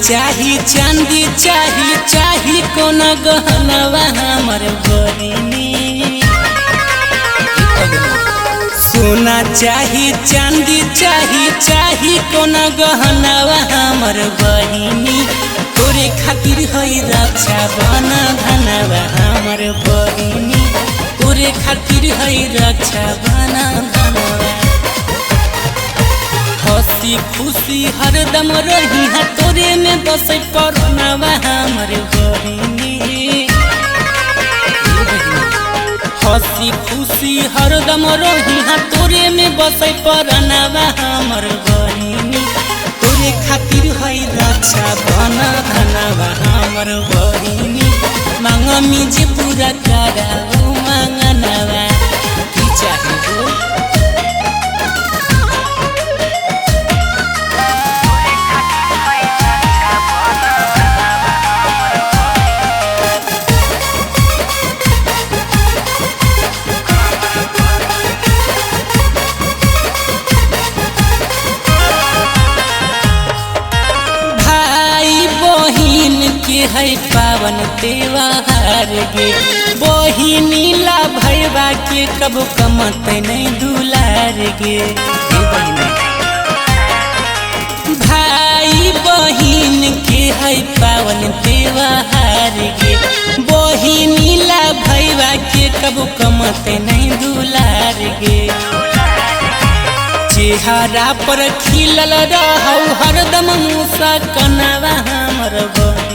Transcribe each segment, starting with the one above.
चाही चांदी चाही चाही कोना गहनवा हमर बहिनी। सोना चाही चांदी चाही चाही कोना गहनवा हमर बहिनी। तोरे खातिर हई रक्षा बना धनवा हमर बहिनी। तोरे खातिर हई रक्षा बना धनवा। हसी खुशी हरदम रही है तोरे में बसे परनवा हमर बहिनी। हसी खुशी हरदम रही है तोरे में बसे परनवा हमर बहिनी। तोरे खातिर हई रक्षा बना धनवा हमर बहिनी। मांगमी जे पूरा कराओ मांगनवा की चाही हो। है पावन त्योहार गे बहिनी ला भैया के कब कमत नहीं दुलार गे। भाई बहिन के है पावन त्योहार गे बहिनी ला भैया के कब कमत नहीं दुलार गे। चेहरा पर खिलल रहौ हरदम मुस्कानवा हमर बहिनी।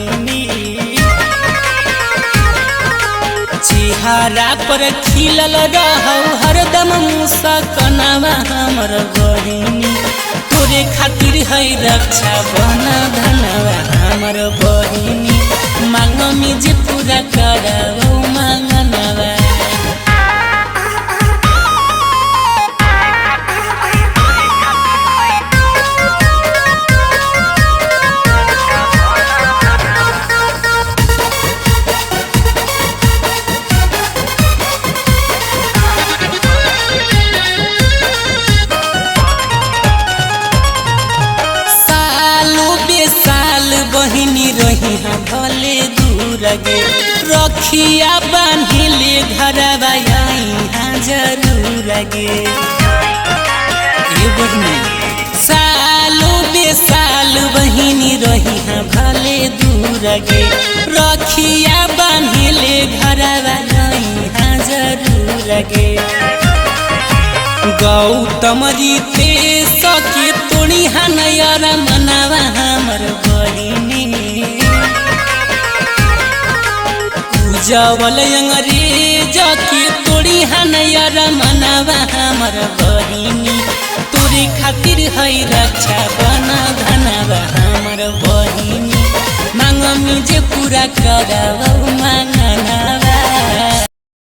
चेहरा पर खिलल रहौ हरदम मुस्कानवा हमर बहिनी। तोरे खातिर है रक्षा बना धनवा हमर बहिनी। मांगमी जे पूरा कराओ मांगनवा। बहिनी रही हाँ भले दूर गे रखिया बांधिले घरवा यहाँ जरूर गे। सालो बेसाल बहिनी रही हाँ भले दूर गे रखिया बांधिले घरवा यहाँ जरूर गे। गौतम रीते सके तोड़ी हनयर मनवा हमर बहिनी। उजवल अंग्रेज के तोड़ी हनयर मनवा हमर बहिनी। तोरे खातिर हई रक्षा बना धनवा हमर बहिनी। मांगमी जे पूरा कराओ मांगनवा।